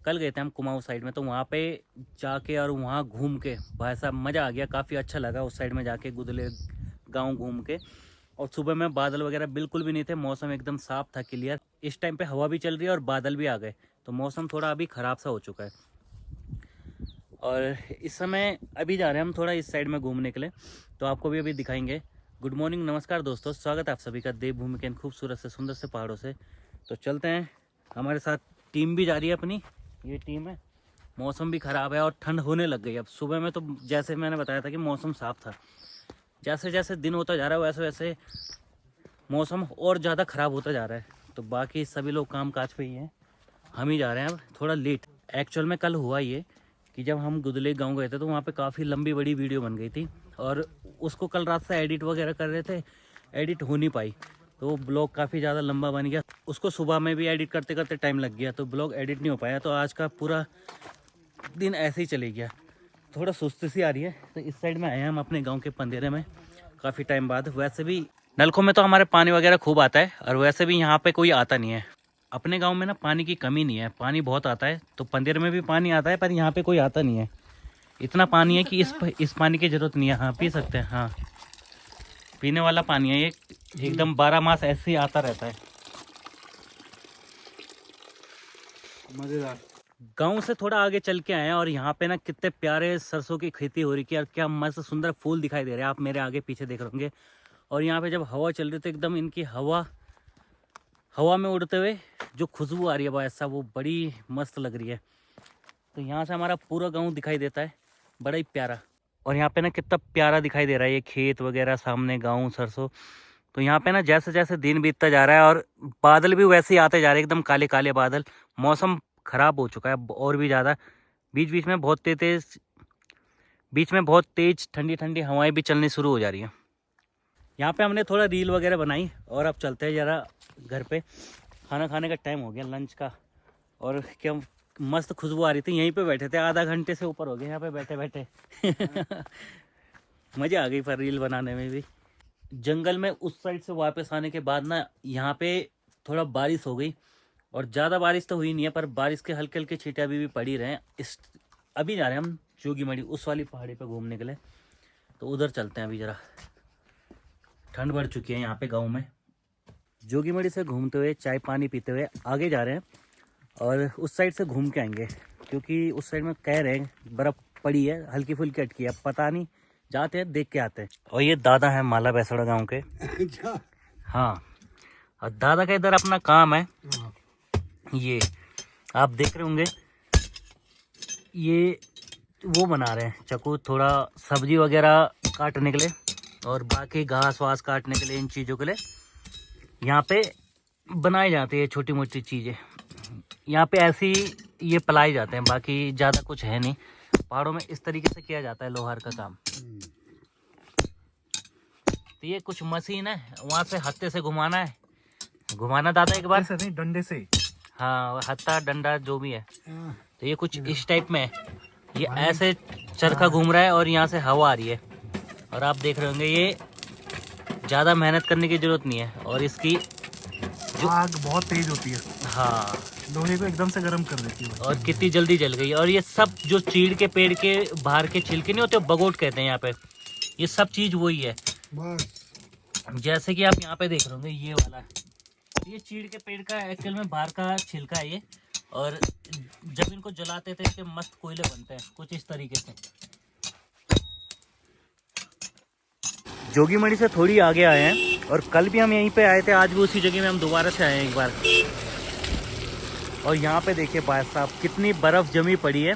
कल गए थे हम कुमाऊं साइड में, तो वहाँ पे जाके और वहाँ घूम के भाई साहब मज़ा आ गया, काफ़ी अच्छा लगा उस साइड में जाके गुदले गांव घूम के। और सुबह में बादल वगैरह बिल्कुल भी नहीं थे, मौसम एकदम साफ था, क्लियर। इस टाइम पे हवा भी चल रही है और बादल भी आ गए, तो मौसम थोड़ा अभी ख़राब सा हो चुका है। और इस समय अभी जा रहे हैं हम थोड़ा इस साइड में घूमने के लिए, तो आपको भी अभी दिखाएंगे। गुड मॉर्निंग, नमस्कार दोस्तों, स्वागत है आप सभी का देवभूमि के इन खूबसूरत से सुंदर से पहाड़ों से। तो चलते हैं, हमारे साथ टीम भी जा रही है अपनी, ये टीम है। मौसम भी ख़राब है और ठंड होने लग गई। अब सुबह में तो जैसे मैंने बताया था कि मौसम साफ़ था, जैसे जैसे दिन होता जा रहा है वैसे वैसे मौसम और ज़्यादा ख़राब होता जा रहा है। तो बाकी सभी लोग काम काज पे ही हैं, हम ही जा रहे हैं अब थोड़ा लेट। एक्चुअल में कल हुआ ये कि जब हम गुदले गांव गए थे तो वहाँ पे काफ़ी लंबी बड़ी वीडियो बन गई थी, और उसको कल रात से एडिट वगैरह कर रहे थे, एडिट हो नहीं पाई, तो ब्लॉग काफ़ी ज़्यादा लंबा बन गया। उसको सुबह में भी एडिट करते करते टाइम लग गया, तो ब्लॉग एडिट नहीं हो पाया। तो आज का पूरा दिन ऐसे ही चले गया, थोड़ा सुस्ती सी आ रही है। तो इस साइड में आए हैं हम अपने गाँव के पंदेरे में काफ़ी टाइम बाद। वैसे भी नलकों में तो हमारे पानी वगैरह खूब आता है, और वैसे भी यहाँ पे कोई आता नहीं है। अपने गांव में ना पानी की कमी नहीं है, पानी बहुत आता है, तो पंदेर में भी पानी आता है, पर यहाँ पे कोई आता नहीं है। इतना पानी है कि इस पानी की ज़रूरत नहीं है। हाँ, पी सकते हैं, हाँ पीने वाला पानी है ये, एकदम 12 मास ऐसे ही आता रहता है, मज़ेदार। गांव से थोड़ा आगे चल के आए हैं, और यहाँ पे ना कितने प्यारे सरसों की खेती हो रही है, और क्या मस्त सुंदर फूल दिखाई दे रहे हैं, आप मेरे आगे पीछे देख रहे होंगे। और यहाँ पे जब हवा चल रही तो एकदम इनकी हवा में उड़ते हुए जो खुशबू आ रही है भाई साहब, वो बड़ी मस्त लग रही है। तो यहाँ से हमारा पूरा गांव दिखाई देता है, बड़ा ही प्यारा। और यहाँ पे ना कितना प्यारा दिखाई दे रहा है ये खेत वगैरह, सामने गांव सरसों। तो यहाँ पे ना जैसे जैसे दिन बीतता जा रहा है, और बादल भी वैसे ही आते जा रहे हैं, एकदम काले काले बादल। मौसम ख़राब हो चुका है और भी ज़्यादा। बीच बीच में बहुत तेज़ ठंडी ठंडी हवाएं भी चलनी शुरू हो जा रही हैं। यहाँ पे हमने थोड़ा रील वगैरह बनाई, और अब चलते हैं ज़रा घर पे। खाना खाने का टाइम हो गया, लंच का। और क्या मस्त खुशबू आ रही थी, यहीं पे बैठे थे, आधा घंटे से ऊपर हो गया यहाँ पे बैठे बैठे। मज़ा आ गई पर रील बनाने में भी। जंगल में उस साइड से वापस आने के बाद ना यहाँ पे थोड़ा बारिश हो गई, और ज़्यादा बारिश तो हुई नहीं है, पर बारिश के हल्के हल्के छींटे अभी भी पड़ी रहे हैं। अभी जा रहे हैं हम जोगीमढ़ी, उस वाली पहाड़ी पे घूमने के लिए, तो उधर चलते हैं अभी ज़रा। ठंड बढ़ चुकी है यहाँ पे गाँव में। जोगीमढ़ी से घूमते हुए चाय पानी पीते हुए आगे जा रहे हैं, और उस साइड से घूम के आएंगे, क्योंकि उस साइड में कह रहे हैं बर्फ़ पड़ी है, हल्की फुल्की अटकी है, पता नहीं, जाते हैं देख के आते हैं। और ये दादा है माला बैसड़ा गांव के। हाँ, और दादा का इधर अपना काम है, ये आप देख रहे होंगे, ये वो बना रहे हैं चक्कू, थोड़ा सब्जी वगैरह काटने के लिए, और बाकी घास वास काटने के लिए, इन चीज़ों के लिए यहाँ पे बनाई जाती है छोटी मोटी चीज़ें। यहाँ पे ऐसी ये पलाई जाते हैं, बाकी ज़्यादा कुछ है नहीं। पहाड़ों में इस तरीके से किया जाता है लोहार का काम। तो ये कुछ मशीन है, वहाँ से हत्थे से घुमाना दादा एक बार, नहीं डंडे से, हाँ हत्था डंडा जो भी है। तो ये कुछ इस टाइप में है, ये ऐसे चरखा घूम रहा है और यहाँ से हवा आ रही है, और आप देख रहे होंगे ये ज़्यादा मेहनत करने की ज़रूरत नहीं है। और इसकी आग बहुत तेज होती है, हाँ लोहे को एकदम से गर्म कर देती है, और कितनी जल्दी जल गई। और ये सब जो चीड़ के पेड़ के बाहर के छिलके नहीं होते, बगोट कहते हैं यहाँ पे, ये सब चीज़ वही है। जैसे कि आप यहाँ पे देख रहे होंगे ये वाला, ये चीड़ के पेड़ का एक्चुअल में बाहर का छिलका है ये, और जब इनको जलाते थे इसके मस्त कोयले बनते हैं कुछ इस तरीके से। जोगीमढ़ी से थोड़ी आगे आए हैं, और कल भी हम यहीं पे आए थे, आज भी उसी जगह में हम दोबारा से आए हैं एक बार। और यहाँ पे देखिए भाई साहब कितनी बर्फ़ जमी पड़ी है,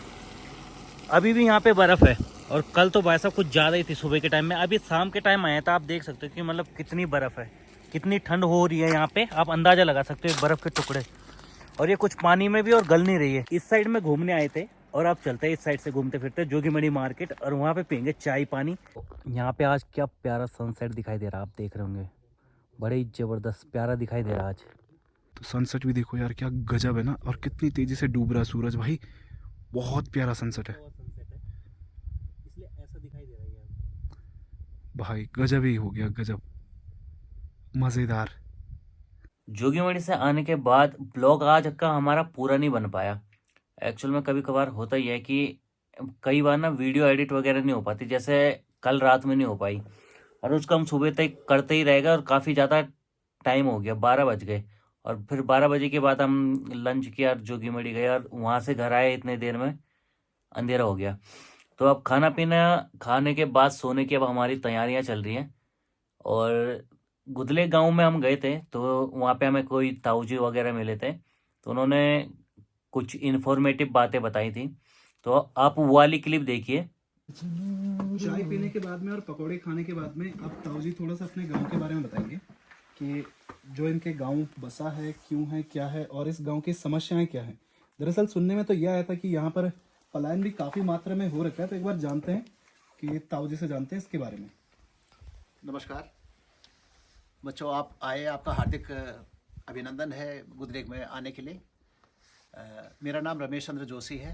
अभी भी यहाँ पे बर्फ़ है। और कल तो भाई साहब कुछ ज़्यादा ही थी सुबह के टाइम में, अभी शाम के टाइम आए तो आप देख सकते हो कि मतलब कितनी बर्फ़ है, कितनी ठंड हो रही है यहाँ पे, आप अंदाज़ा लगा सकते हो बर्फ़ के टुकड़े। और ये कुछ पानी में भी और गल नहीं रही है। इस साइड में घूमने आए थे, और आप चलते हैं इस साइड से घूमते फिरते जोगीमढ़ी मार्केट, और वहाँ पे पियेंगे चाय पानी। यहाँ पे आज क्या प्यारा सनसेट दिखाई दे रहा है, आप देख रहे होंगे, बड़े ही ज़बरदस्त प्यारा दिखाई दे रहा है आज। तो सनसेट भी देखो यार, क्या गजब है ना, और कितनी तेजी से डूब रहा सूरज भाई, बहुत प्यारा सनसेट है, इसलिए ऐसा दिखाई दे रहा है भाई गजब ही हो गया, गजब मज़ेदार। जोगीमढ़ी से आने के बाद ब्लॉग आज का हमारा पूरा नहीं बन पाया। एक्चुअल में कभी कभार होता ही है कि कई बार ना वीडियो एडिट वगैरह नहीं हो पाती, जैसे कल रात में नहीं हो पाई, और उसको हम सुबह तक करते ही रहेगा, और काफ़ी ज़्यादा टाइम हो गया, 12 बज गए। और फिर 12 बजे के बाद हम लंच किया और जोगीमढ़ी गए, और वहाँ से घर आए इतने देर में अंधेरा हो गया। तो अब खाना पीना खाने के बाद सोने की अब हमारी तैयारियां चल रही हैं। और गुदले गांव में हम गए थे, तो वहाँ पे हमें कोई ताऊजी वगैरह मिले थे, तो उन्होंने कुछ इन्फॉर्मेटिव बातें बताई थी। तो आप वो वाली क्लिप देखिए। चाय पीने के बाद में और पकौड़े खाने के बाद में अब ताऊ जी थोड़ा सा अपने गांव के बारे में बताएंगे कि जो इनके गांव बसा है, क्यों है, क्या है और इस गांव की समस्याएं क्या हैं। दरअसल सुनने में तो यह आया था कि यहाँ पर पलायन भी काफ़ी मात्रा में हो रखा है, तो एक बार जानते हैं कि ताऊ जी से जानते हैं इसके बारे में। नमस्कार बच्चों, आप आए, आपका हार्दिक अभिनंदन है गुदरेग में आने के लिए। मेरा नाम रमेश चंद्र जोशी है।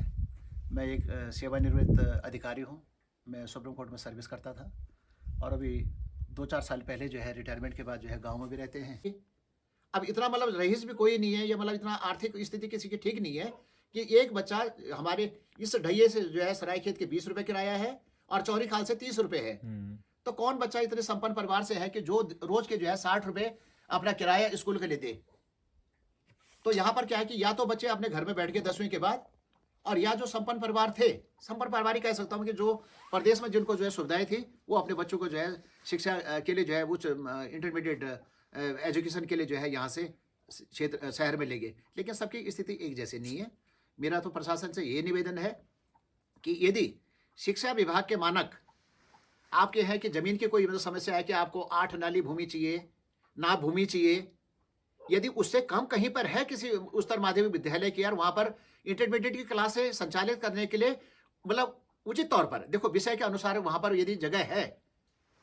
मैं एक सेवानिवृत्त अधिकारी हूँ। मैं सुप्रीम कोर्ट में सर्विस करता था और अभी 2-4 साल पहले जो है रिटायरमेंट के बाद जो है गांव में भी रहते हैं। अब इतना मतलब रईस भी कोई नहीं है, या मतलब इतना आर्थिक स्थिति किसी की ठीक नहीं है कि एक बच्चा हमारे इस ढैये से जो है सरायखेत के 20 रुपये किराया है और चौरी खाल से 30 रुपये है। तो कौन बच्चा इतने संपन्न परिवार से है कि जो रोज के जो है 60 रुपये अपना किराया स्कूल के लिए दे। तो यहाँ पर क्या है कि या तो बच्चे अपने घर में बैठ के 10वीं के बाद, और या जो संपन्न परिवार थे, संपन्न परिवार ही कह सकता हूँ कि जो प्रदेश में जिनको जो है सुविधाएं थी, वो अपने बच्चों को जो है शिक्षा के लिए जो है उच्च इंटरमीडिएट एजुकेशन के लिए जो है यहाँ से क्षेत्र शहर में ले गए। लेकिन सबकी स्थिति एक जैसी नहीं है। मेरा तो प्रशासन से ये निवेदन है कि यदि शिक्षा विभाग के मानक आपके हैं कि जमीन की कोई मतलब समस्या है कि आपको 8 नाली भूमि चाहिए, ना भूमि चाहिए, यदि उससे कम कहीं पर है किसी उच्चतर माध्यमिक विद्यालय की, यार वहां पर इंटरमीडिएट की क्लासें संचालित करने के लिए मतलब उचित तौर पर देखो विषय के अनुसार वहां पर यदि जगह है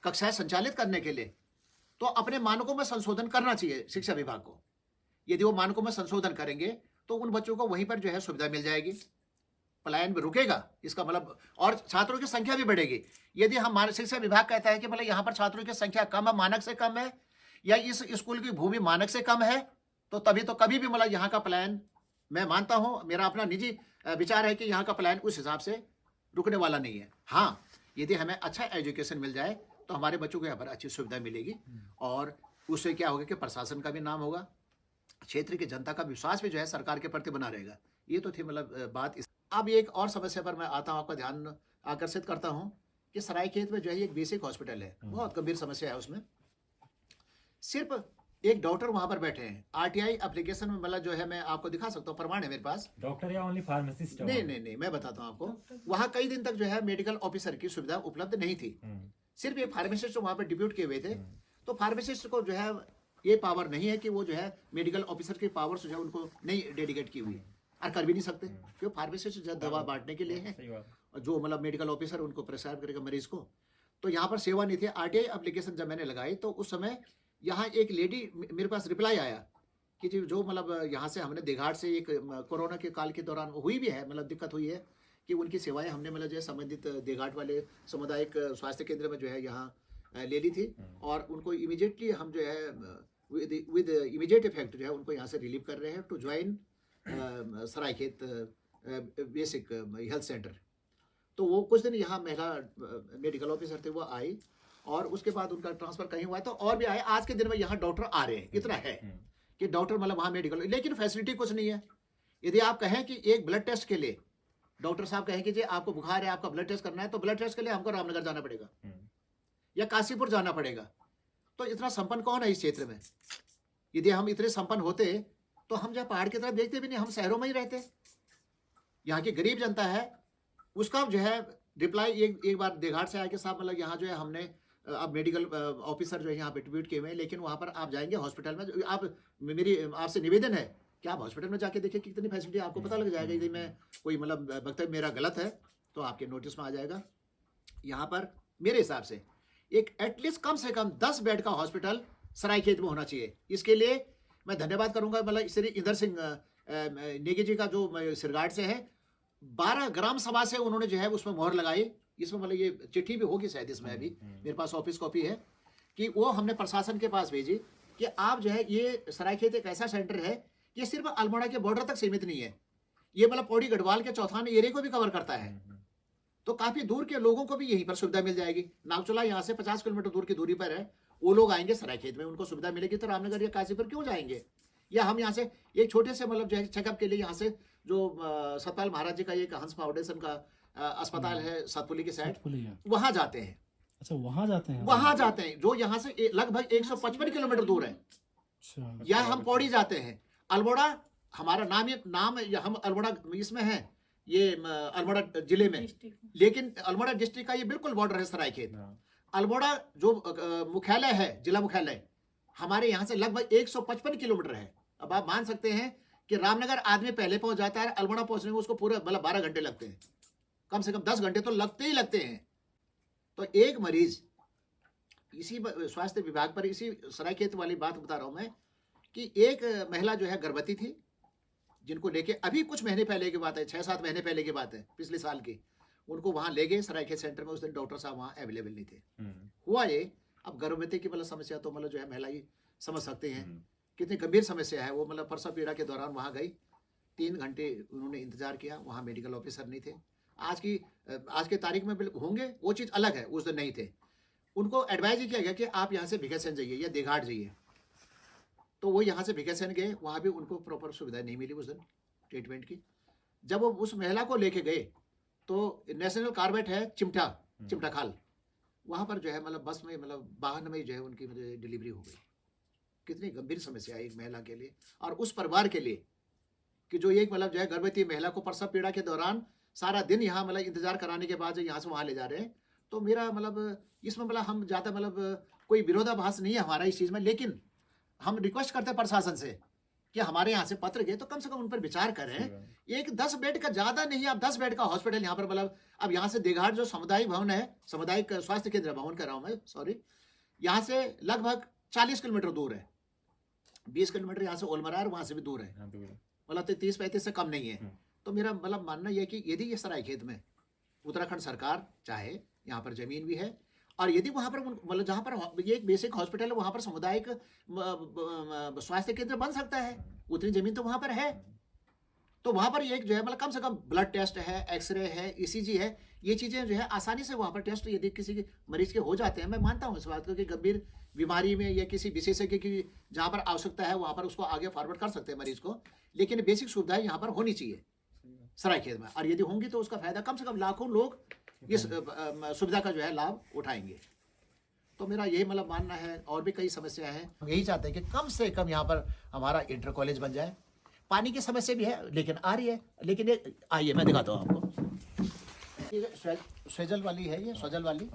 कक्षाएं संचालित करने के लिए, तो अपने मानकों में संशोधन करना चाहिए शिक्षा विभाग को। यदि वो मानकों में संशोधन करेंगे तो उन बच्चों को वहीं पर जो है सुविधा मिल जाएगी, पलायन भी रुकेगा इसका मतलब, और छात्रों की संख्या भी बढ़ेगी। यदि हम शिक्षा विभाग कहता है कि मतलब यहाँ पर छात्रों की संख्या कम है, मानक से कम है, या इस स्कूल की भूमि मानक से कम है, तो तभी तो कभी भी मतलब यहाँ का पलायन, मैं मानता हूँ, मेरा अपना निजी विचार है कि यहाँ का पलायन उस हिसाब से रुकने वाला नहीं है। हाँ, यदि हमें अच्छा एजुकेशन मिल जाए तो हमारे बच्चों को यहाँ पर अच्छी सुविधा मिलेगी, और उससे क्या होगा कि प्रशासन का भी नाम होगा, क्षेत्र की जनता का विश्वास भी जो है सरकार के प्रति बना रहेगा। ये तो थी मतलब बात। अब एक और समस्या पर मैं आता हूँ, आपका ध्यान आकर्षित करता हूँ कि सरायखेत में जो है एक बेसिक हॉस्पिटल है, बहुत गंभीर समस्या है उसमें। सिर्फ एक डॉक्टर वहां पर बैठे हैं। आरटीआई एप्लीकेशन में मतलब जो है मैं आपको दिखा सकता हूँ, प्रमाण है मेरे पास। डॉक्टर या ओनली फार्मासिस्ट? नहीं, मैं बताता हूँ आपको। वहां कई दिन तक जो है मेडिकल ऑफिसर की सुविधा उपलब्ध नहीं थी। सिर्फ एक फार्मासिस्ट वहां पर डिप्यूट किए हुए थे। तो फार्मासिस्ट को जो है ये पावर नहीं है कि वो जो है मेडिकल ऑफिसर की पावर जो है उनको नहीं डेडिकेट की हुई है, और कर भी नहीं सकते, क्योंकि फार्मासिस्ट जो है दवा बांटने के लिए है, जो मतलब मेडिकल ऑफिसर उनको प्रिस्क्राइब करेगा मरीज को। तो यहाँ पर सेवा नहीं थी। आरटीआई एप्लीकेशन जब मैंने लगाई तो उस समय यहाँ एक लेडी मेरे पास रिप्लाई आया कि जो मतलब यहाँ से हमने देघाट से एक कोरोना के काल के दौरान हुई भी है, मतलब दिक्कत हुई है कि उनकी सेवाएं हमने मतलब जो है संबंधित देघाट वाले सामुदायिक स्वास्थ्य केंद्र में जो है यहाँ ले ली थी, और उनको इमीडिएटली हम जो है विद इमीडिएट इफेक्ट जो है उनको यहाँ से रिलीव कर रहे हैं to join Saraikhet basic health centre. तो वो कुछ दिन यहाँ महिला मेडिकल ऑफिसर थे, वो आई, और उसके बाद उनका ट्रांसफर कहीं हुआ तो और भी आए। आज के दिन में यहाँ डॉक्टर आ रहे हैं, इतना है कि डॉक्टर मतलब वहाँ मेडिकल, लेकिन फैसिलिटी कुछ नहीं है। यदि आप कहें कि एक ब्लड टेस्ट के लिए डॉक्टर साहब कहें कि जी आपको बुखार है, आपका ब्लड टेस्ट करना है, तो ब्लड टेस्ट के लिए हमको रामनगर जाना पड़ेगा या काशीपुर जाना पड़ेगा। तो इतना संपन्न कौन है इस क्षेत्र में? यदि हम इतने संपन्न होते तो हम जहाँ पहाड़ की तरफ देखते भी नहीं, हम शहरों में ही रहते। यहाँ की गरीब जनता है, उसका जो है रिप्लाई एक बार देघाट से आया कि साहब मतलब यहाँ जो है हमने अब मेडिकल ऑफिसर जो है यहाँ पे ट्वीट किए हुए हैं, लेकिन वहाँ पर आप जाएंगे हॉस्पिटल में, आप मेरी आपसे निवेदन है कि आप हॉस्पिटल में जाके देखिए कितनी फैसिलिटी, आपको पता लग जाएगा। यदि मैं कोई मतलब वक्तव्य मेरा गलत है तो आपके नोटिस में आ जाएगा। यहाँ पर मेरे हिसाब से एक एटलीस्ट कम से कम 10 बेड का हॉस्पिटल सरायखेत में होना चाहिए। इसके लिए मैं धन्यवाद करूंगा मतलब श्री इंदर सिंह नेगी जी का, जो सिरगाट से है। 12 ग्राम सभा से उन्होंने जो है उसमें मोहर लगाई। इसमें मतलब ये चिट्ठी भी होगी शायद इसमें, अभी मेरे पास ऑफिस कॉपी है, कि वो हमने प्रशासन के पास भेजी कि आप जो है ये सरायखेत एक ऐसा सेंटर है कि सिर्फ अल्मोड़ा के बॉर्डर तक सीमित नहीं है, ये मतलब पौड़ी गढ़वाल के चौथान एरिया को भी कवर करता है। तो काफी दूर के लोगों को भी यहीं पर सुविधा मिल जाएगी। नागचुला यहाँ से 50 किलोमीटर दूर की दूरी पर है, वो लोग आएंगे सरायखेत में, उनको सुविधा मिलेगी, तो रामनगर या काशीपुर क्यों जाएंगे? या हम यहाँ से एक छोटे से मतलब जो है चेकअप के लिए यहाँ से जो सतपाल महाराज जी का एक हंस फाउंडेशन का अस्पताल है सतपुली की साइड, वहां जाते हैं। अच्छा, वहां जाते हैं? वहां जाते हैं, जो यहाँ से लगभग 155 किलोमीटर दूर है। अच्छा, या हम पौड़ी जाते हैं। अल्मोड़ा हमारा नाम हम अल्मोड़ा इसमें है, ये अल्मोड़ा जिले में, लेकिन अल्मोड़ा डिस्ट्रिक्ट का ये बिल्कुल बॉर्डर है सरायखेत। अल्मोड़ा जो मुख्यालय है, जिला मुख्यालय, हमारे यहाँ से लगभग 155 किलोमीटर है। अब आप मान सकते हैं कि रामनगर आदमी पहले पहुंच जाता है, अल्मोड़ा पहुंचने में उसको पूरे मतलब 12 घंटे लगते हैं, कम से कम 10 घंटे तो लगते ही लगते हैं। तो एक मरीज, इसी स्वास्थ्य विभाग पर इसी सरायखेत वाली बात बता रहा हूं मैं, कि एक महिला जो है गर्भवती थी, जिनको लेके अभी कुछ महीने पहले की बात है, 6-7 महीने पहले की बात है, पिछले साल की, उनको वहां ले गए सरायखेत सेंटर में। उस दिन डॉक्टर साहब वहां अवेलेबल नहीं थे। हुआ ये, अब गर्भवती की मतलब समस्या तो मतलब जो है महिला ही समझ सकते हैं कितनी गंभीर समस्या है वो। मतलब प्रसव पीड़ा के दौरान वहां गई, 3 घंटे उन्होंने इंतजार किया, वहां मेडिकल ऑफिसर नहीं थे। आज की तारीख में होंगे वो चीज़ अलग है, उस दिन नहीं थे। उनको एडवाइज किया गया कि आप यहाँ से भिगतसैन जाइए या देघाट जाइए। तो वो यहाँ से भिगतसैन गए, वहाँ भी उनको प्रॉपर सुविधा नहीं मिली उस दिन ट्रीटमेंट की। जब वो उस महिला को लेके गए तो नेशनल कार्बेट है चिमटा खाल, वहाँ पर जो है मतलब बस में मतलब वाहन में जो है उनकी मतलब डिलीवरी हो गई। कितनी गंभीर समस्या है एक महिला के लिए और उस परिवार के लिए, कि जो एक मतलब जो है गर्भवती महिला को प्रसव पीड़ा के दौरान सारा दिन यहाँ मतलब इंतजार कराने के बाद जो यहाँ से वहाँ ले जा रहे हैं। तो मेरा मतलब इसमें मतलब हम ज़्यादा मतलब कोई विरोधाभास नहीं है हमारा इस चीज़ में, लेकिन हम रिक्वेस्ट करते हैं प्रशासन से कि हमारे यहाँ से पत्र गए तो कम से कम उन पर विचार करें। एक 10 बेड का ज़्यादा नहीं, आप 10 बेड का हॉस्पिटल यहाँ पर मतलब, अब यहाँ से देघाट जो सामुदायिक भवन है, सामुदायिक स्वास्थ्य केंद्र भवन कह रहा हूँ मैं, सॉरी, यहाँ से लगभग 40 किलोमीटर दूर है। 20 किलोमीटर यहाँ से ओलमरार, वहाँ से भी दूर है, मतलब 30-35 से कम नहीं है। तो मेरा मतलब मानना यह है कि यदि ये सरायखेत में उत्तराखंड सरकार चाहे, यहाँ पर जमीन भी है, और यदि वहाँ पर मतलब जहाँ पर ये एक बेसिक हॉस्पिटल है, वहाँ पर सामुदायिक स्वास्थ्य केंद्र बन सकता है, उतनी जमीन तो वहाँ पर है। तो वहाँ पर एक जो है मतलब कम से कम ब्लड टेस्ट है, एक्सरे है, ईसीजी है, ये चीज़ें जो है आसानी से वहाँ पर टेस्ट यदि किसी के मरीज के हो जाते हैं। मैं मानता हूँ इस बात को कि गंभीर बीमारी में या किसी विशेषज्ञ की जहाँ पर आवश्यकता है वहाँ पर उसको आगे फॉरवर्ड कर सकते हैं मरीज को, लेकिन बेसिक सुविधाएं यहाँ पर होनी चाहिए सरायखेत में, और यदि होंगी तो उसका फायदा कम से कम लाखों लोग इस सुविधा का जो है लाभ उठाएंगे। तो मेरा यही मतलब मानना है। और भी कई समस्या है, हम यही चाहते हैं कि कम से कम यहाँ पर हमारा इंटर कॉलेज बन जाए। पानी की समस्या भी है लेकिन आ रही है, लेकिन ये आइए मैं दिखाता हूँ आपको। ये स्वजल वाली है, ये स्वजल वाली,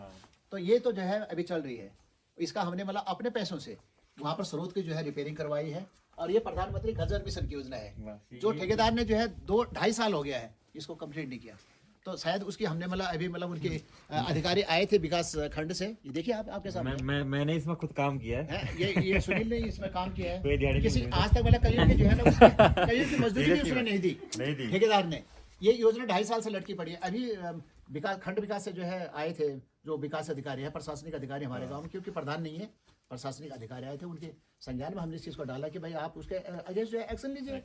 तो ये तो जो है अभी चल रही है। इसका हमने मतलब अपने पैसों से वहाँ पर स्रोत की जो है रिपेयरिंग करवाई है, और ये प्रधानमंत्री घर जल मिशन की योजना है, जो ठेकेदार ने जो है 2-2.5 साल हो गया है इसको कंप्लीट नहीं किया। तो शायद उसकी हमने मतलब अभी मतलब उनके अधिकारी आए थे विकास खंड से, ये देखिए आप आपके सामने। मैंने इसमें खुद काम किया है। ये सुनील ने इसमें काम किया कोई है। दिहाड़ी नहीं किसी मिली। आज तक वाला कहीं की जो है ना कहीं की मजदूरी भी उसने नहीं दी ठेकेदार ने। ये योजना 2.5 साल से लटकी पड़ी है। अभी विकास खंड विकास से जो है आए थे जो विकास अधिकारी है, प्रशासनिक अधिकारी हमारे गाँव में, क्योंकि प्रधान नहीं है, प्रशासनिक अधिकारी आए थे, उनके संज्ञान में हमने इस चीज़ को डाला कि भाई आप उसके अगेंस्ट जो है एक्शन लीजिए,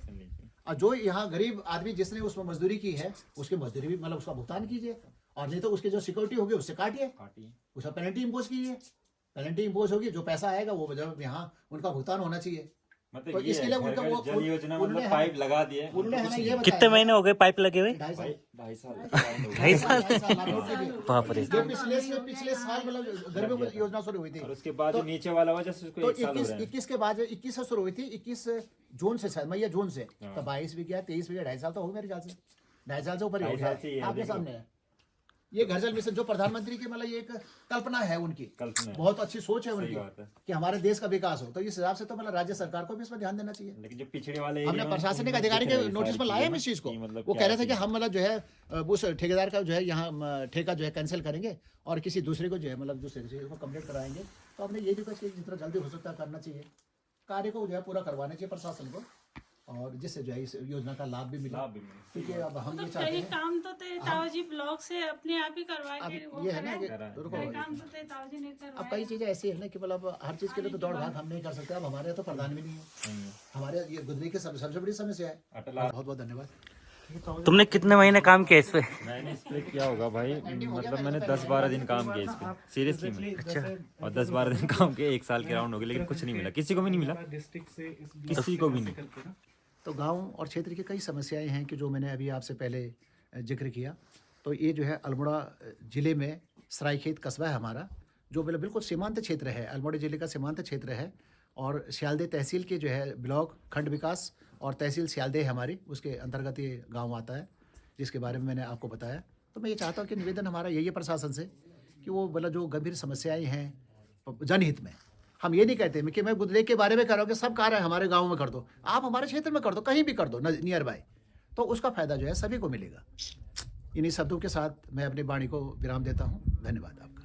और जो यहाँ गरीब आदमी जिसने उसमें मजदूरी की है उसकी मजदूरी भी मतलब उसका भुगतान कीजिए, और नहीं तो उसकी जो सिक्योरिटी होगी उससे काटिए, उसका पेनल्टी इम्पोज कीजिए। पेनल्टी इम्पोज होगी, जो पैसा आएगा वो जब यहाँ उनका भुगतान होना चाहिए। मतलब तो इसके लिए उनका वो जल योजना मतलब पाइप लगा दिए। उन्होंने हमें ये कितने महीने हो गए पाइप लगे हुए? 2.5 साल 2.5 साल। बाप रे। जो पिछले साल मतलब गर्मियों की योजना शुरू हुई थी, और उसके बाद जो नीचे वाला हुआ जैसे उसको तो 1 साल हो रहा है। 21 के बाद 21 से शुरू हुई थी, 21 जून से शायद, मई या जून से, तो 22 भी गया, 23 भी गया, 2.5 साल तो हो मेरे ख्याल से, 2.5 साल से ऊपर ही हो 2.5 साल से ही गया। है, आपके देखो। सामने है ये घर जल मिशन, जो प्रधानमंत्री की मतलब ये एक कल्पना है उनकी, कल्पना है। बहुत अच्छी सोच है सही उनकी बात है। कि हमारे देश का विकास हो। तो इस हिसाब से तो मतलब राज्य सरकार को भी इसमें ध्यान देना चाहिए। लेकिन जो पिछड़े वाले हमने एरिया में प्रशासनिक उनमें अधिकारी दिख के रही है नोटिस सारी पर लाए हम चीजें इस चीज को। कि मतलब वो क्या कह रहे थे कि चीज़ है। हम मतलब जो है उस ठेकेदार का जो है यहाँ ठेका जो है कैंसिल करेंगे और किसी दूसरे को जो है मतलब दूसरे चीज को कंप्लीट कराएंगे। तो हमने ये रिक्वेस्ट की जितना जल्दी हो सकता है करना चाहिए, कार्य को जो है पूरा करवाना चाहिए प्रशासन को, और जिससे जो है इस योजना का लाभ भी मिला। लाभ भी मिले। क्योंकि अब हम ये तो चाहते कई हैं, काम तो ताऊजी ब्लॉक से अपने आप ही करवा अब के वो ये है ना कि करें। रुको, कई काम तो ताऊजी ने अब करवाए। कई चीजें ऐसी है ना कि मतलब हर चीज के लिए तो दौड़ भाग हम नहीं कर सकते। अब हमारे यहाँ तो प्रधान भी नहीं है, हमारे ये गुजरी की सबसे बड़ी समस्या है। अटल बहुत बहुत धन्यवाद। तुमने कितने महीने काम किया इस पे? मैंने इस पे किया होगा भाई, मतलब मैंने 10-12 दिन काम किया इस पे, सीरियसली में। अच्छा। और 10-12 दिन काम किया, 1 साल के राउंड हो गए, लेकिन कुछ नहीं मिला, किसी को भी नहीं मिला, डिस्ट्रिक्ट से इस किसी को भी नहीं। तो गांव और क्षेत्र की कई समस्याएं हैं कि जो मैंने अभी आपसे पहले जिक्र किया। तो ये जो है अल्मोड़ा ज़िले में सरायखेत कस्बा है हमारा, जो बिल्कुल सीमांत क्षेत्र है, अल्मोड़ा ज़िले का सीमांत क्षेत्र है। और सियालदे तहसील के जो है ब्लॉक खंड विकास और तहसील सियालदे हमारी, उसके अंतर्गत ये गांव आता है, जिसके बारे में मैंने आपको बताया। तो मैं ये चाहता हूँ कि निवेदन हमारा यही है प्रशासन से कि वो मतलब जो गंभीर समस्याएं हैं जनहित में, हम ये नहीं कहते कि मैं गुदरेग के बारे में कर रहा हूँ कि सब कार्य हमारे गाँव में कर दो, आप हमारे क्षेत्र में कर दो, कहीं भी कर दो नियर बाय, तो उसका फ़ायदा जो है सभी को मिलेगा। इन्हीं शब्दों के साथ मैं अपनी वाणी को विराम देता हूँ। धन्यवाद आप।